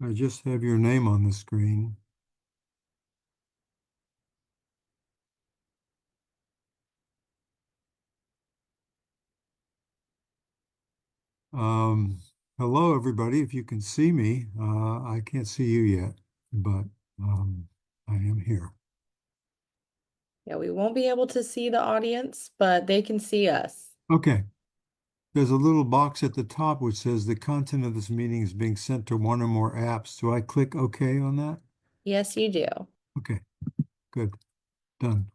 I just have your name on the screen. Um, Hello, everybody. If you can see me, I can't see you yet, but I am here. Yeah, we won't be able to see the audience, but they can see us. Okay. There's a little box at the top which says the content of this meeting is being sent to one or more apps. Do I click OK on that? Yes, you do. Okay, good. Done.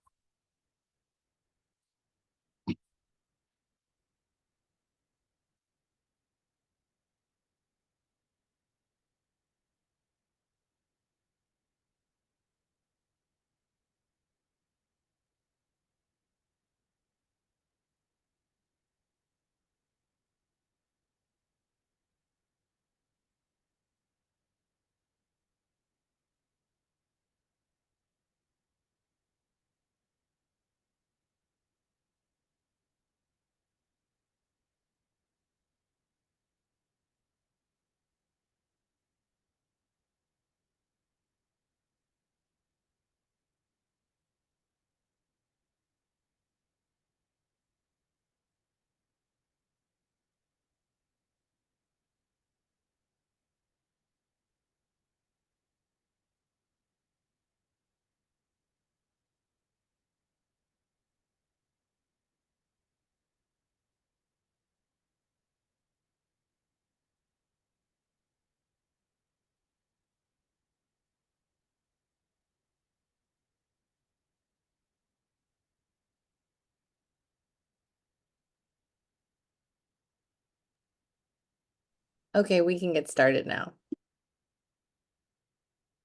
Okay, we can get started now.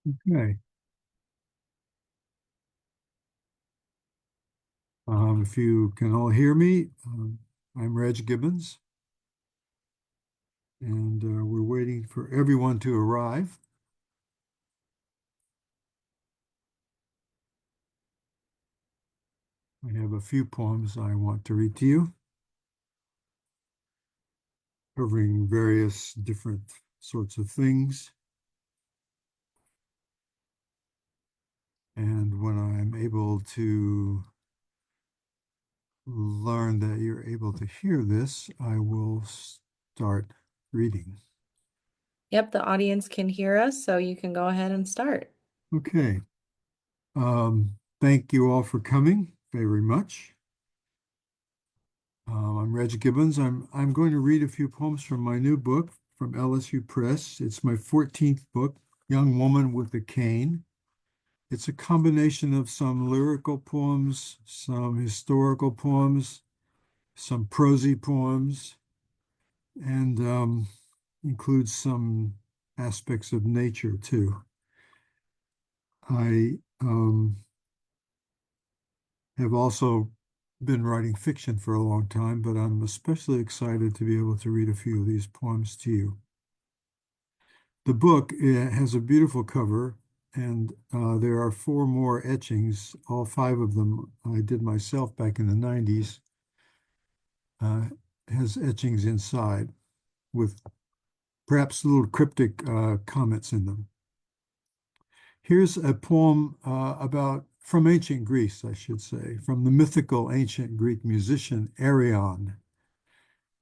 Okay. If you can all hear me, I'm Reg Gibbons, and we're waiting for everyone to arrive. I have a few poems I want to read to you, covering various different sorts of things. And when I'm able to learn that you're able to hear this, I will start reading. Yep, the audience can hear us, so you can go ahead and start. Okay. Thank you all for coming very much. I'm Reg Gibbons. I'm going to read a few poems from my new book from LSU Press. It's my 14th book, Young Woman with a Cane. It's a combination of some lyrical poems, some historical poems, some prosy poems, and includes some aspects of nature too. I have also been writing fiction for a long time, but I'm especially excited to be able to read a few of these poems to you. The book has a beautiful cover, and there are four more etchings. All five of them I did myself back in the 90s. Has etchings inside with perhaps little cryptic comments in them. Here's a poem from ancient Greece, I should say, from the mythical ancient Greek musician Arion.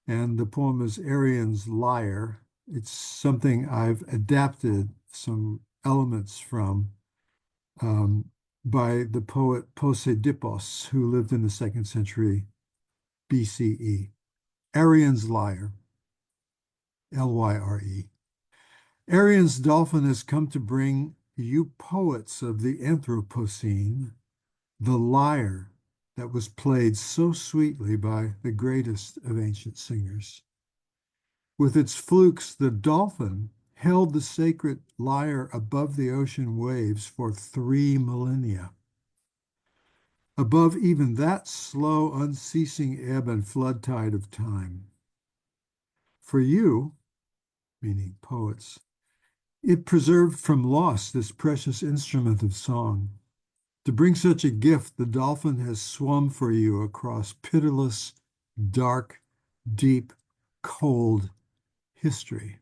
And the poem is Arion's Lyre. It's something I've adapted some elements from um, by the poet Poseidipos, who lived in the second century BCE. Arion's Lyre, Lyre. Arion's dolphin has come to bring you poets of the Anthropocene the lyre that was played so sweetly by the greatest of ancient singers. With its flukes, the dolphin held the sacred lyre above the ocean waves for 3 millennia. Above even that slow, unceasing ebb and flood tide of time. For you, meaning poets, it preserved from loss this precious instrument of song. To bring such a gift, the dolphin has swum for you across pitiless, dark, deep, cold history.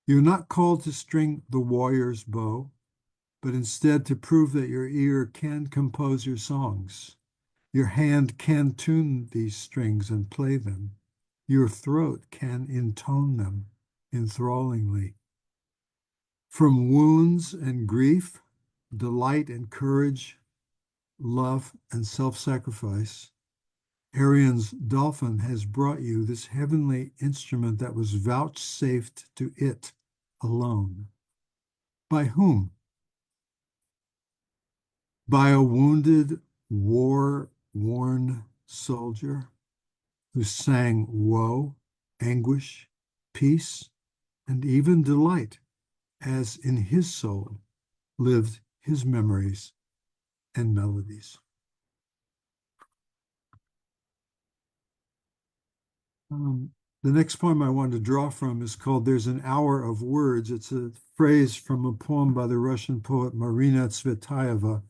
You're not called to string the warrior's bow, but instead to prove that your ear can compose your songs. Your hand can tune these strings and play them. Your throat can intone them enthrallingly. From wounds and grief, delight and courage, love and self-sacrifice, Arian's dolphin has brought you this heavenly instrument that was vouchsafed to it alone. By whom? By a wounded, war-worn soldier who sang woe, anguish, peace, and even delight, as in his soul lived his memories and melodies. The next poem I wanted to draw from is called There's an Hour of Words. It's a phrase from a poem by the Russian poet Marina Tsvetaeva.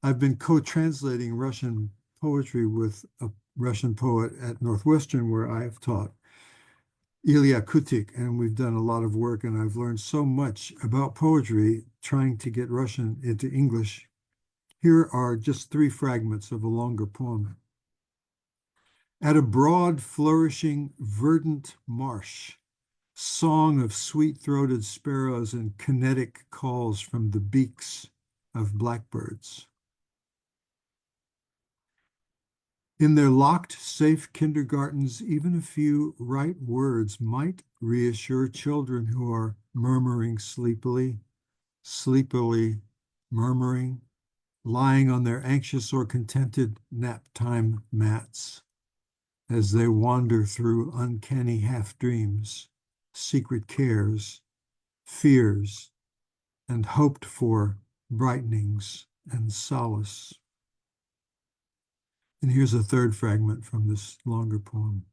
I've been co-translating Russian poetry with a Russian poet at Northwestern where I have taught, Ilya Kutik, and we've done a lot of work, and I've learned so much about poetry trying to get Russian into English. Here are just 3 fragments of a longer poem. At a broad, flourishing, verdant marsh, song of sweet-throated sparrows and kinetic calls from the beaks of blackbirds. In their locked, safe kindergartens, even a few right words might reassure children who are murmuring sleepily, sleepily murmuring, lying on their anxious or contented nap-time mats as they wander through uncanny half-dreams, secret cares, fears, and hoped-for brightenings and solace. And here's a 3rd fragment from this longer poem.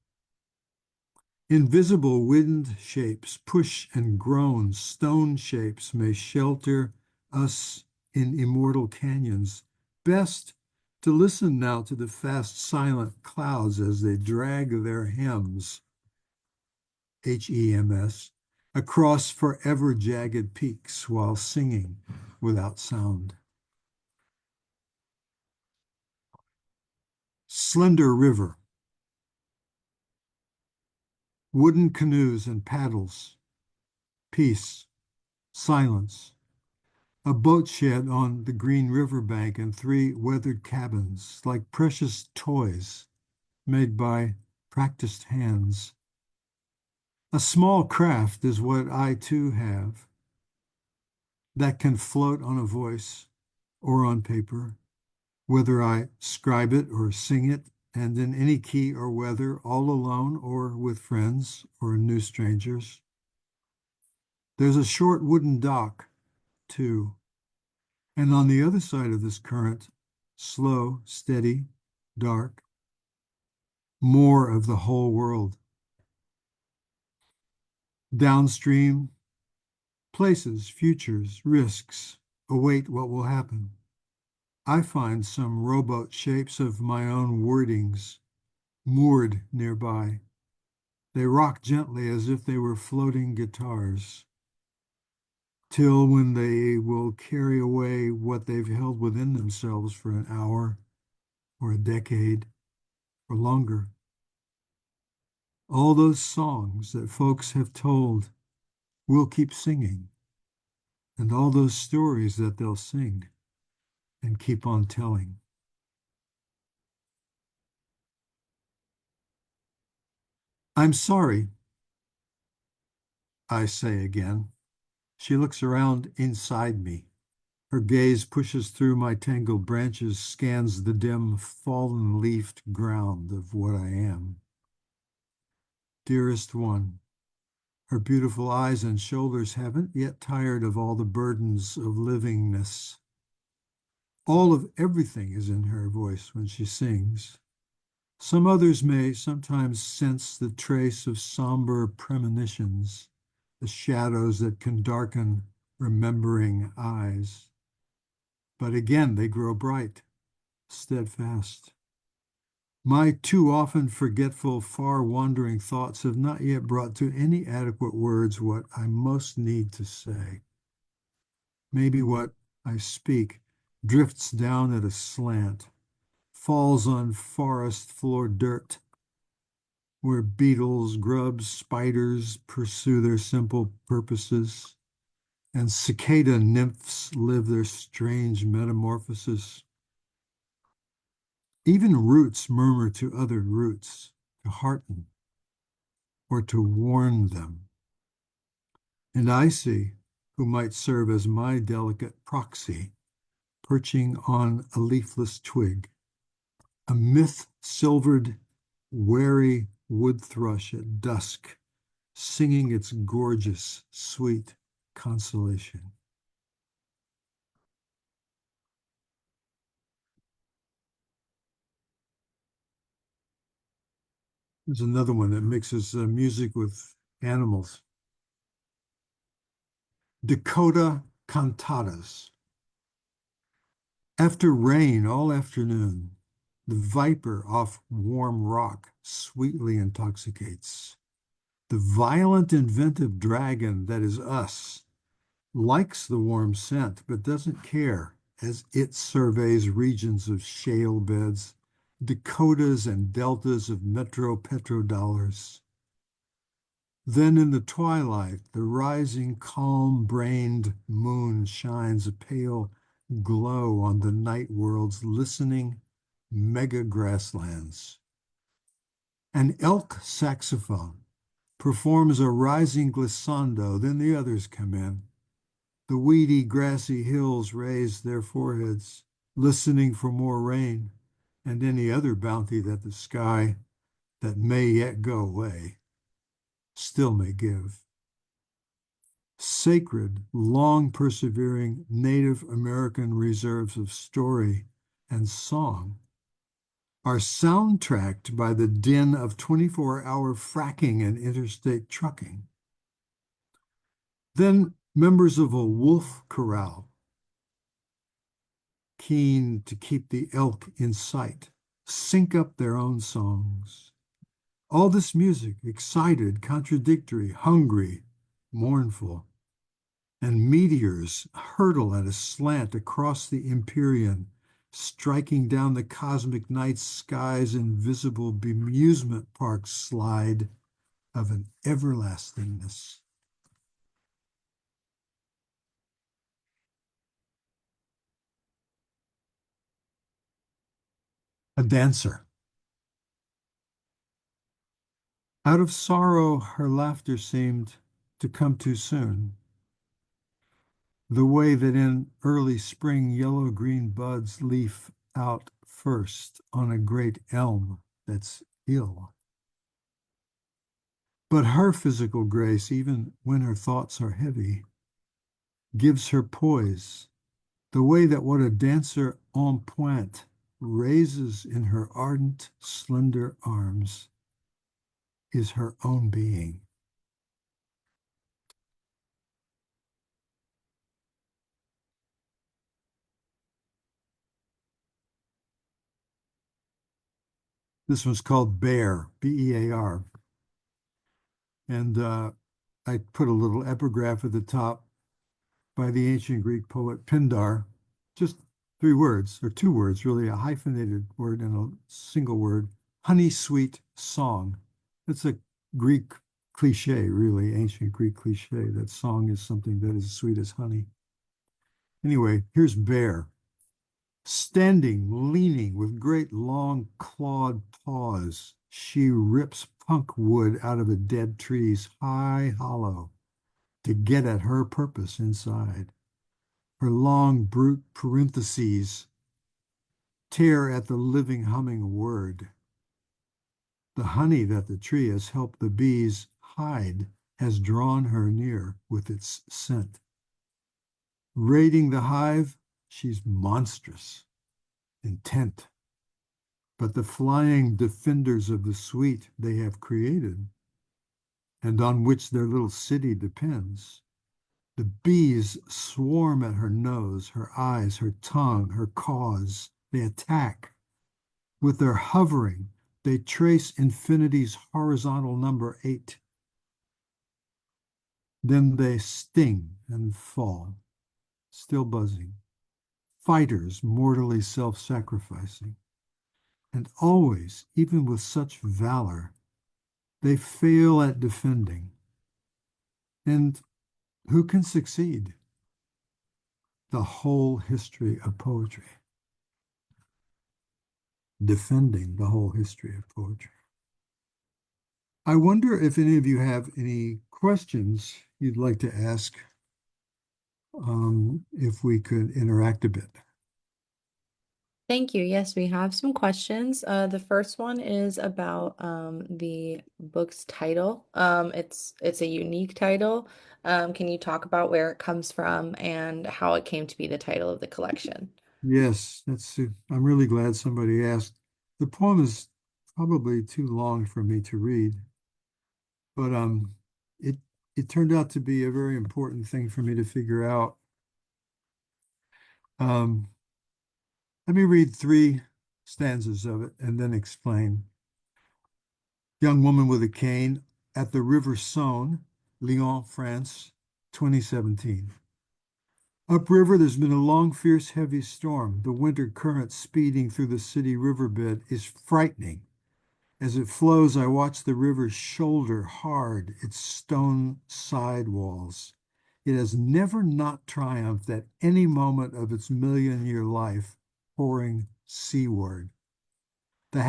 Invisible wind shapes push and groan, stone shapes may shelter us in immortal canyons. Best to listen now to the fast silent clouds as they drag their hems, H-E-M-S, across forever jagged peaks while singing without sound. Slender river. Wooden canoes and paddles, peace, silence, a boat shed on the green riverbank and 3 weathered cabins like precious toys made by practiced hands. A small craft is what I too have that can float on a voice or on paper, whether I scribe it or sing it, and in any key or weather, all alone or with friends or new strangers. There's a short wooden dock, too, and on the other side of this current, slow, steady, dark, more of the whole world. Downstream, places, futures, risks await what will happen. I find some rowboat shapes of my own wordings moored nearby. They rock gently as if they were floating guitars, till when they will carry away what they've held within themselves for an hour or a decade or longer. All those songs that folks have told we'll keep singing, and all those stories that they'll sing and keep on telling. I'm sorry, I say again. She looks around inside me. Her gaze pushes through my tangled branches, scans the dim, fallen-leafed ground of what I am. Dearest one, her beautiful eyes and shoulders haven't yet tired of all the burdens of livingness. All of everything is in her voice when she sings. Some others may sometimes sense the trace of somber premonitions, the shadows that can darken remembering eyes. But again, they grow bright, steadfast. My too often forgetful, far-wandering thoughts have not yet brought to any adequate words what I most need to say. Maybe what I speak drifts down at a slant, falls on forest floor dirt, where beetles, grubs, spiders pursue their simple purposes, and cicada nymphs live their strange metamorphosis. Even roots murmur to other roots to hearten or to warn them. And I see who might serve as my delicate proxy, perching on a leafless twig, a myth-silvered, wary wood thrush at dusk, singing its gorgeous, sweet consolation. There's another one that mixes music with animals. Dakota cantatas. After rain all afternoon, the viper off warm rock sweetly intoxicates. The violent, inventive dragon that is us likes the warm scent, but doesn't care as it surveys regions of shale beds, Dakotas and deltas of metro petrodollars. Then in the twilight, the rising calm-brained moon shines a pale glow on the night world's listening mega grasslands. An elk saxophone performs a rising glissando, then the others come in. The weedy, grassy hills raise their foreheads, listening for more rain and any other bounty that the sky that may yet go away still may give. Sacred, long persevering Native American reserves of story and song are soundtracked by the din of 24-hour fracking and interstate trucking. Then members of a wolf corral, keen to keep the elk in sight, sync up their own songs. All this music, excited, contradictory, hungry, mournful, and meteors hurtle at a slant across the Empyrean, striking down the cosmic night sky's invisible bemusement park slide of an everlastingness. A dancer. Out of sorrow, her laughter seemed to come too soon. The way that in early spring yellow-green buds leaf out first on a great elm that's ill. But her physical grace, even when her thoughts are heavy, gives her poise, the way that what a dancer en pointe raises in her ardent, slender arms is her own being. This one's called Bear, B-E-A-R. And I put a little epigraph at the top by the ancient Greek poet Pindar, just three words, or two words, really, a hyphenated word and a single word, honey sweet song. It's a Greek cliche, really, ancient Greek cliche, that song is something that is as sweet as honey. Anyway, here's Bear. Standing, leaning with great long clawed paws, she rips punk wood out of a dead tree's high hollow to get at her purpose inside. Her long brute parentheses tear at the living humming word. The honey that the tree has helped the bees hide has drawn her near with its scent. Raiding the hive, she's monstrous, intent. But the flying defenders of the sweet they have created, and on which their little city depends, the bees swarm at her nose, her eyes, her tongue, her cause. They attack with their hovering, They trace infinity's horizontal number 8. Then they sting and fall, still buzzing. Fighters mortally self-sacrificing. And always, even with such valor, they fail at defending. And who can succeed? The whole history of poetry. Defending the whole history of poetry. I wonder if any of you have any questions you'd like to ask, if we could interact a bit. Thank you. Yes, we have some questions. The first one is about the book's title. It's a unique title. Can you talk about where it comes from and how it came to be the title of the collection? Yes, I'm really glad somebody asked. The poem is probably too long for me to read, but it it turned out to be a very important thing for me to figure out. Um, Let me read 3 stanzas of it and then explain. Young woman with a cane at the River Saône, Lyon, France, 2017. Upriver, there's been a long, fierce, heavy storm. The winter current speeding through the city riverbed is frightening. As it flows, I watch the river shoulder hard its stone side walls. It has never not triumphed at any moment of its million-year life, pouring seaward. The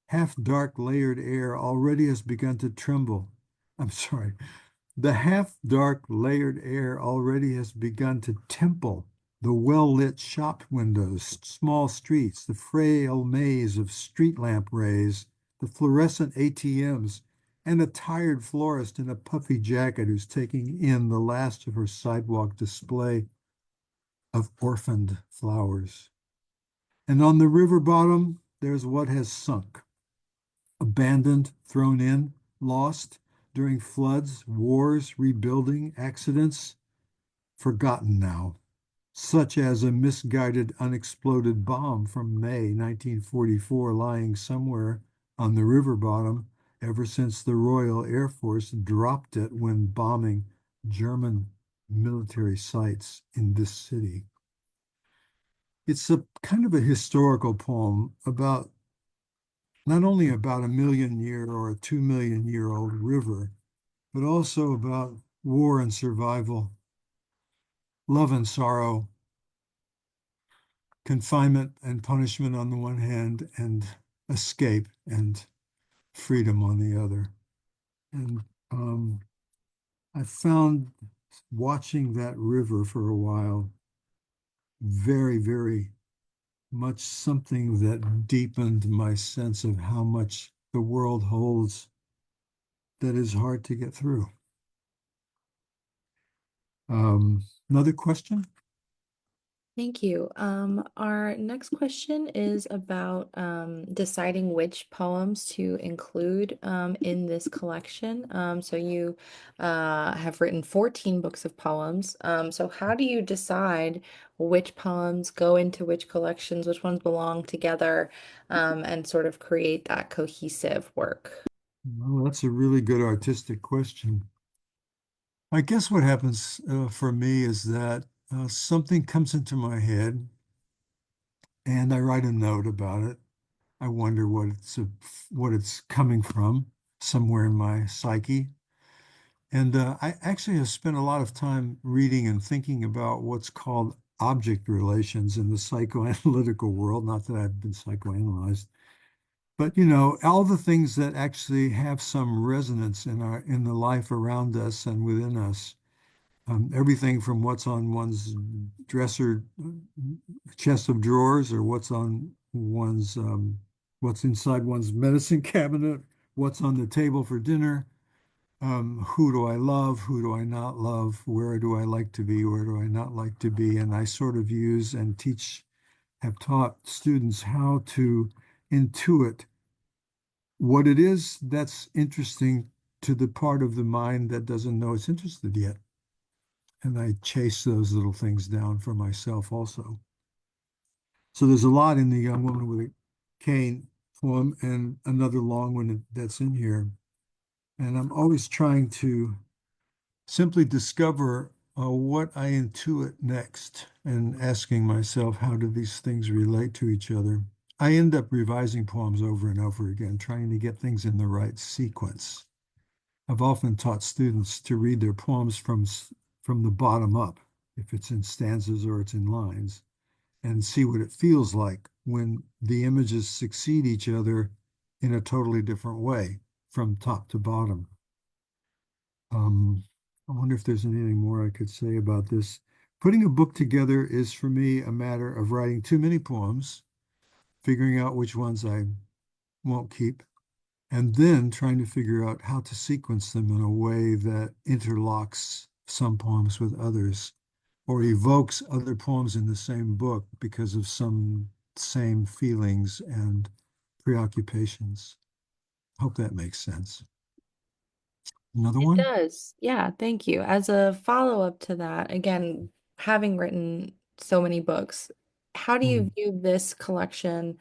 half-dark layered air already has begun to tremble. I'm sorry. The half-dark layered air already has begun to temple the well-lit shop windows, small streets, the frail maze of street lamp rays, the fluorescent ATMs, and a tired florist in a puffy jacket who's taking in the last of her sidewalk display of orphaned flowers. And on the river bottom, there's what has sunk, abandoned, thrown in, lost during floods, wars, rebuilding, accidents, forgotten now, such as a misguided, unexploded bomb from May 1944 lying somewhere on the river bottom ever since the Royal Air Force dropped it when bombing German military sites in this city. It's a kind of a historical poem about not only about a million-year or a 2 million-year-old river, but also about war and survival, love and sorrow, confinement and punishment on the one hand, and escape and freedom on the other. And I found watching that river for a while very, very much something that deepened my sense of how much the world holds that is hard to get through. Another question? Thank you. Our next question is about deciding which poems to include in this collection. So you have written 14 books of poems. So how do you decide which poems go into which collections, which ones belong together, and sort of create that cohesive work? Well, that's a really good artistic question. I guess what happens for me is that something comes into my head and I write a note about it. I wonder what it's coming from somewhere in my psyche. And I actually have spent a lot of time reading and thinking about what's called object relations in the psychoanalytical world. Not that I've been psychoanalyzed, but all the things that actually have some resonance in the life around us and within us. Everything from what's on one's dresser chest of drawers, or what's inside one's medicine cabinet, what's on the table for dinner. Who do I love? Who do I not love? Where do I like to be? Where do I not like to be? And I sort of use and have taught students how to intuit what it is that's interesting to the part of the mind that doesn't know it's interested yet. And I chase those little things down for myself also. So there's a lot in the young woman with a cane poem and another long one that's in here. And I'm always trying to simply discover what I intuit next and asking myself, how do these things relate to each other? I end up revising poems over and over again, trying to get things in the right sequence. I've often taught students to read their poems from the bottom up, if it's in stanzas or it's in lines, and see what it feels like when the images succeed each other in a totally different way from top to bottom. Um, I wonder if there's anything more I could say about this. Putting a book together is for me a matter of writing too many poems, figuring out which ones I won't keep, and then trying to figure out how to sequence them in a way that interlocks some poems with others or evokes other poems in the same book because of some same feelings and preoccupations. Hope that makes sense. Another It one? does. Yeah, thank you. As a follow-up to that, again, having written so many books, how do Hmm. you view this collection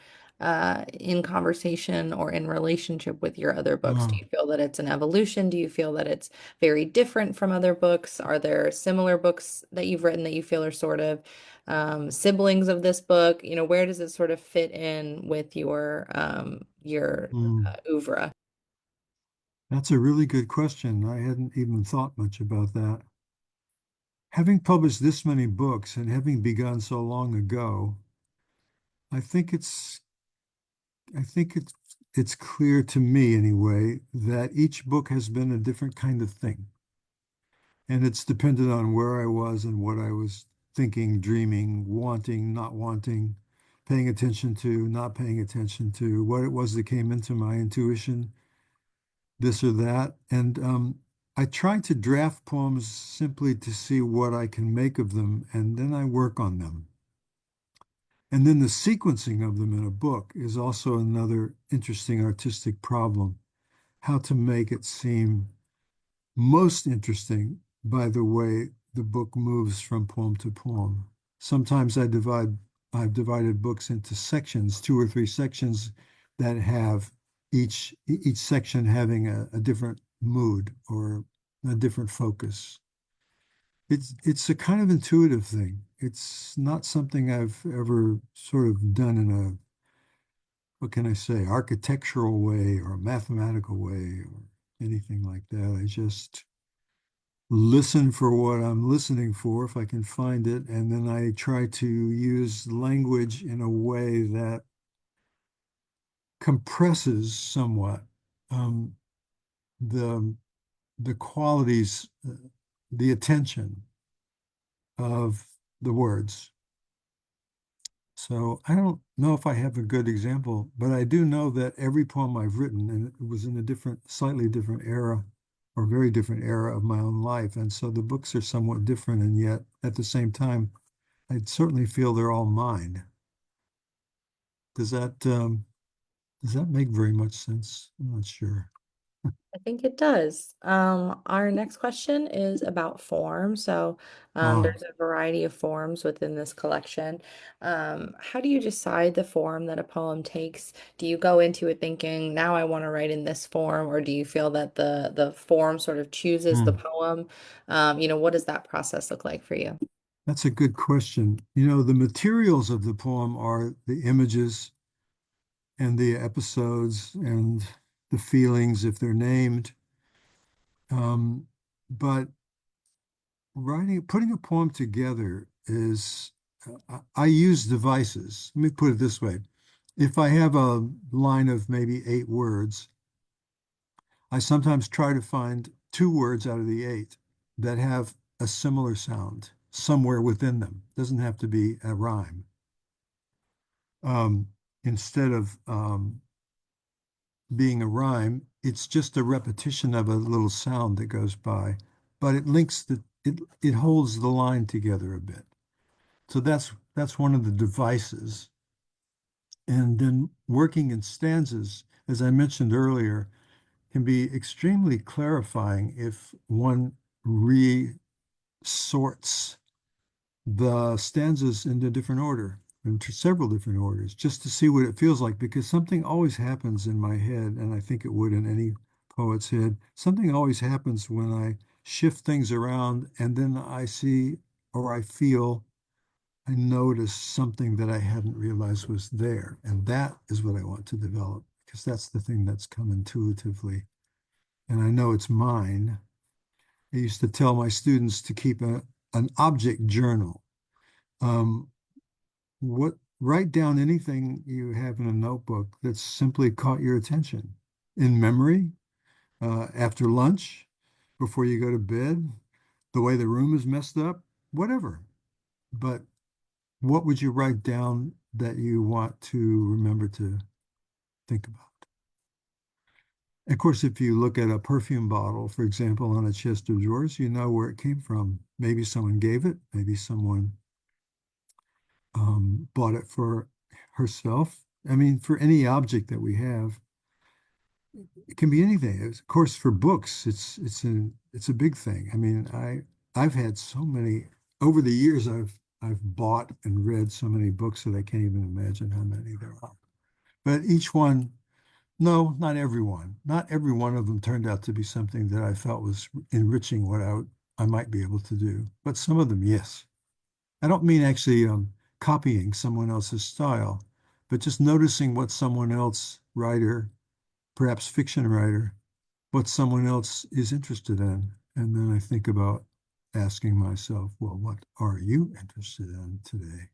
in conversation or in relationship with your other books? Do Uh, you feel that it's an evolution? Do you feel that it's very different from other books? Are there similar books that you've written that you feel are sort of siblings of this book? You know, where does it sort of fit in with your hmm. oeuvre? That's a really good question. I hadn't even thought much about that. Having published this many books and having begun so long ago, I think it's I think it's clear to me anyway that each book has been a different kind of thing. And it's depended on where I was and what I was thinking, dreaming, wanting, not wanting, paying attention to, not paying attention to, what it was that came into my intuition, this or that. And I try to draft poems simply to see what I can make of them, and then I work on them. And then the sequencing of them in a book is also another interesting artistic problem, how to make it seem most interesting by the way the book moves from poem to poem. Sometimes I've divided books into sections, two or three sections that have each section having a different mood or a different focus. It's a kind of intuitive thing. It's not something I've ever sort of done in a, what can I say, architectural way or a mathematical way or anything like that. I just listen for what I'm listening for if I can find it, and then I try to use language in a way that compresses somewhat um, the the qualities, the attention of the words. So I don't know if I have a good example, but I do know that every poem I've written, and it was in a different, slightly different era or very different era of my own life. And so the books are somewhat different, and yet at the same time, I certainly feel they're all mine. Does does that make very much sense? I'm not sure. I think it does. Our next question is about form. So, Ah, there's a variety of forms within this collection. How do you decide the form that a poem takes? Do you go into it thinking, now I want to write in this form, or do you feel that the form sort of chooses the hmm. poem? What does that process look like for you? That's a good question. You know, the materials of the poem are the images and the episodes and the feelings if they're named. But putting a poem together is, I use devices. Let me put it this way. If I have a line of maybe 8 words, I sometimes try to find 2 words out of the 8 that have a similar sound somewhere within them. Doesn't have to be a rhyme. Um, Instead of being a rhyme, it's just a repetition of a little sound that goes by, but it holds the line together a bit. So that's one of the devices. And then working in stanzas, as I mentioned earlier, can be extremely clarifying if one resorts the stanzas into different order. into several different orders just to see what it feels like, because something always happens in my head, and I think it would in any poet's head. Something always happens when I shift things around and then I see or I feel, I notice something that I hadn't realized was there. And that is what I want to develop because that's the thing that's come intuitively. And I know it's mine. I used to tell my students to keep an object journal. Um, what Write down anything you have in a notebook that's simply caught your attention in memory, after lunch, before you go to bed, the way the room is messed up, whatever. But what would you write down that you want to remember to think about? Of course, if you look at a perfume bottle, for example, on a chest of drawers, you know where it came from. Maybe someone gave it, maybe someone bought it for herself. I mean, for any object that we have, it can be anything. Of course, for books, it's a big thing. I mean, I've had so many over the years. I've bought and read so many books that I can't even imagine how many there are. But each one, no, not every one. Not every one of them turned out to be something that I felt was enriching what I might be able to do. But some of them, yes. I don't mean actually copying someone else's style, but just noticing what someone else, writer, perhaps fiction writer, what someone else is interested in. And then I think about asking myself, well, what are you interested in today?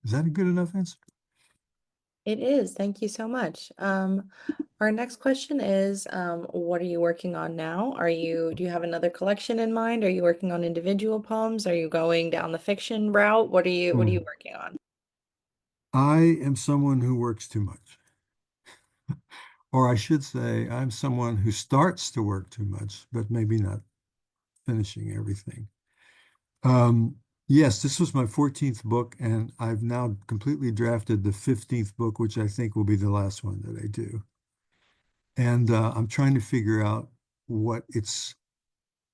Is that a good enough answer? It is. Thank you so much. Our next question is, what are you working on now? Do you have another collection in mind? Are you working on individual poems? Are you going down the fiction route? What are you Hmm. working on? I am someone who works too much. Or I should say, I'm someone who starts to work too much, but maybe not finishing everything. Um, yes, this was my 14th book, and I've now completely drafted the 15th book, which I think will be the last one that I do. And I'm trying to figure out what its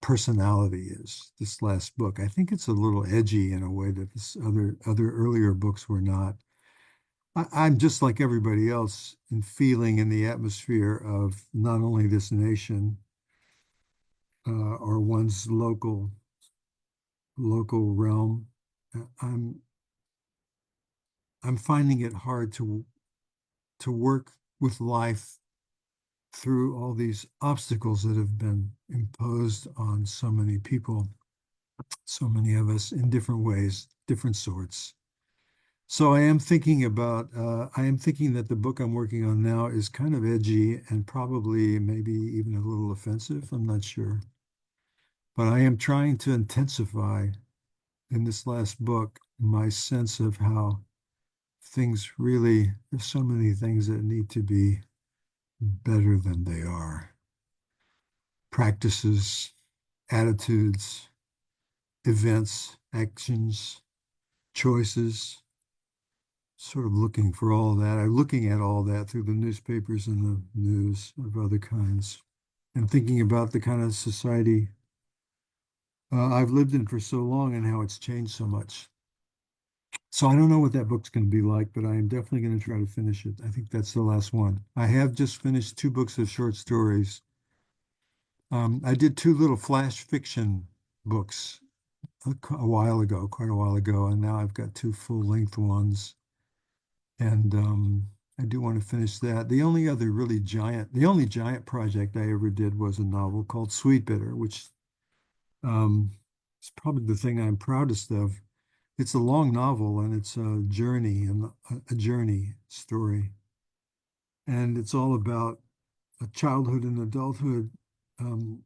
personality is, this last book. I think it's a little edgy in a way that this other earlier books were not. I'm just like everybody else in feeling in the atmosphere of not only this nation or one's local realm. I'm finding it hard to work with life through all these obstacles that have been imposed on so many people, so many of us in different ways, different sorts. So I am thinking that the book I'm working on now is kind of edgy and probably maybe even a little offensive. I'm not sure. But I am trying to intensify in this last book my sense of how things really, there's so many things that need to be better than they are. Practices, attitudes, events, actions, choices, sort of looking for all that. I'm looking at all that through the newspapers and the news of other kinds and thinking about the kind of society I've lived in for so long and how it's changed so much. So I don't know what that book's going to be like, but I am definitely going to try to finish it. I think that's the last one. I have just finished two books of short stories. I did two little flash fiction books a while ago, quite a while ago, and now I've got two full-length ones. And I do want to finish that. The only giant project I ever did was a novel called Sweet Bitter, which is probably the thing I'm proudest of. It's a long novel and it's a journey and a journey story. And it's all about a childhood and adulthood, um,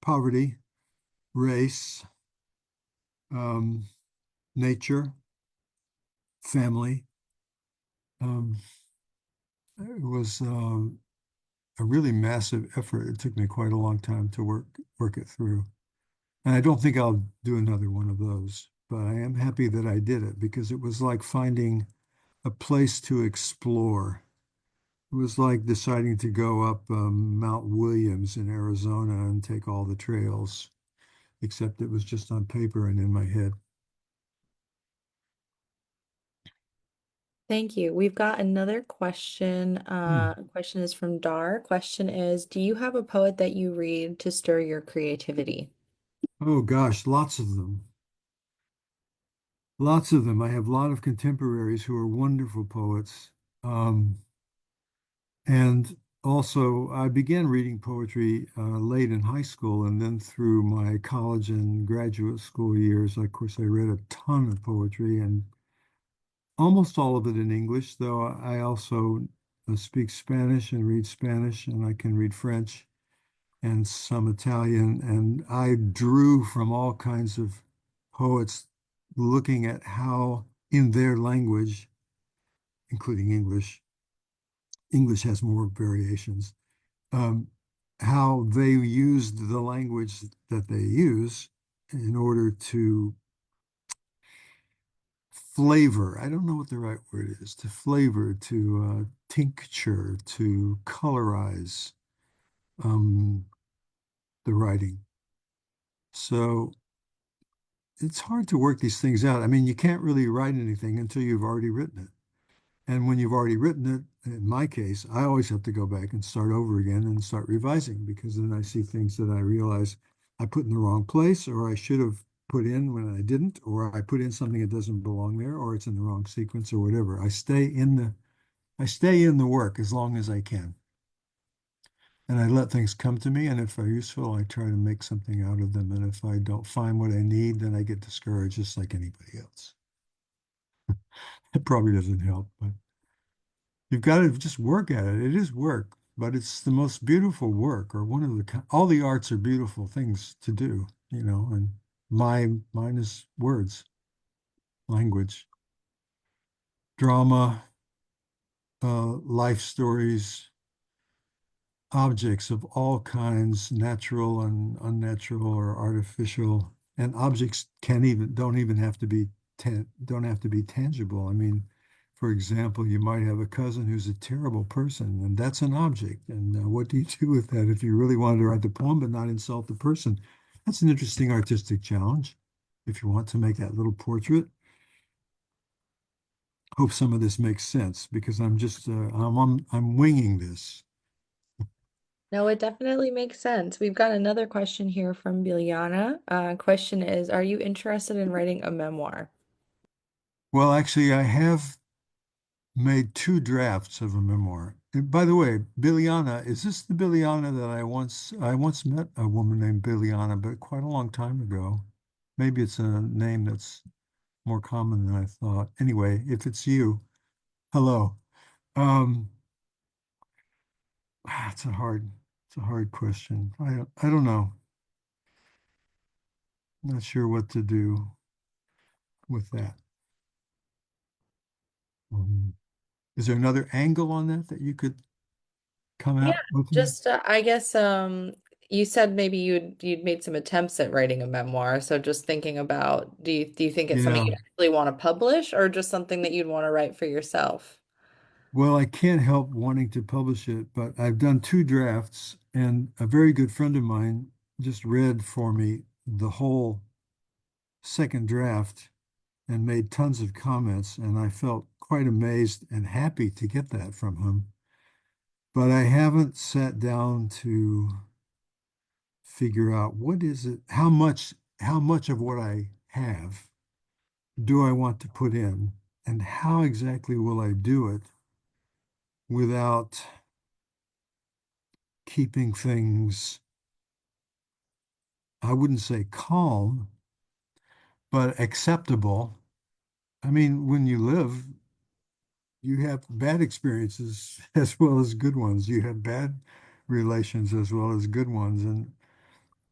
poverty, race, um, nature, family. Um, it was a really massive effort. It took me quite a long time to work it through. And I don't think I'll do another one of those, but I am happy that I did it because it was like finding a place to explore. It was like deciding to go up Mount Williams in Arizona and take all the trails, except it was just on paper and in my head. Thank you. We've got another question. Hmm. Question is from Dar. Question is, do you have a poet that you read to stir your creativity? Oh gosh, lots of them. Lots of them. I have a lot of contemporaries who are wonderful poets. Um, and also, I began reading poetry late in high school, and then through my college and graduate school years, of course, I read a ton of poetry and almost all of it in English, though I also speak Spanish and read Spanish, and I can read French and some Italian. And I drew from all kinds of poets looking at how, in their language, including English, English has more variations, um, how they used the language that they use in order to flavor. I don't know what the right word is, to flavor, to tincture, to colorize um, the writing. So it's hard to work these things out. I mean, you can't really write anything until you've already written it. And when you've already written it, in my case, I always have to go back and start over again and start revising because then I see things that I realize I put in the wrong place or I should have put in when I didn't, or I put in something that doesn't belong there, or it's in the wrong sequence or whatever. I stay in the work as long as I can. And I let things come to me, and if they're useful, I try to make something out of them. And if I don't find what I need, then I get discouraged just like anybody else. It probably doesn't help, but you've got to just work at it. It is work, but it's the most beautiful work, or one of all the arts are beautiful things to do, and mine is words, language, drama, life stories, objects of all kinds, natural and unnatural or artificial, and objects can even don't even have to be don't have to be tangible. I mean, for example, you might have a cousin who's a terrible person, and that's an object. And what do you do with that if you really wanted to write the poem but not insult the person? That's an interesting artistic challenge. If you want to make that little portrait, hope some of this makes sense because I'm winging this. No, it definitely makes sense. We've got another question here from Biljana. Question is, are you interested in writing a memoir? Well, actually, I have made two drafts of a memoir. And by the way, Biljana, is this the Biljana that I once met a woman named Biljana, but quite a long time ago. Maybe it's a name that's more common than I thought. Anyway, if it's you, hello. Um, it's a hard question. I don't know. Not sure what to do with that. Um, is there another angle on that you could come Yeah, out with me? just I guess you said maybe you'd made some attempts at writing a memoir. So just thinking about do you think it's something you Yeah. actually want to publish or just something that you'd want to write for yourself? Well, I can't help wanting to publish it, but I've done two drafts, and a very good friend of mine just read for me the whole second draft and made tons of comments, and I felt quite amazed and happy to get that from him. But I haven't sat down to figure out what is it, how much of what I have do I want to put in, and how exactly will I do it without keeping things, I wouldn't say calm, but acceptable. I mean, when you live, you have bad experiences as well as good ones. You have bad relations as well as good ones. And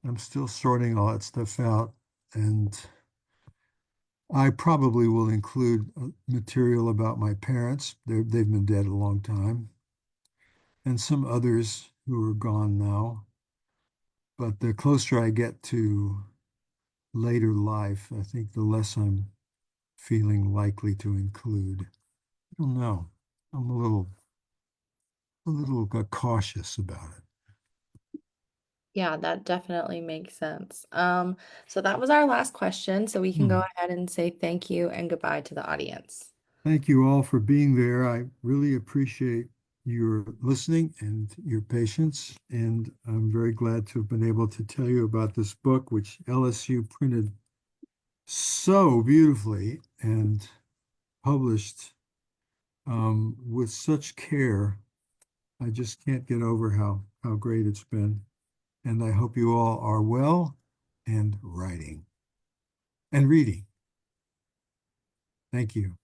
I'm still sorting all that stuff out. And I probably will include material about my parents. They've been dead a long time, and some others who are gone now. But the closer I get to later life, I think the less I'm feeling likely to include. I don't know. I'm a little cautious about it. Yeah, that definitely makes sense. So that was our last question, so we can go Hmm. ahead and say thank you and goodbye to the audience. Thank you all for being there. I really appreciate your listening and your patience, and I'm very glad to have been able to tell you about this book, which LSU printed so beautifully and published with such care. I just can't get over how great it's been. And I hope you all are well and writing and reading. Thank you.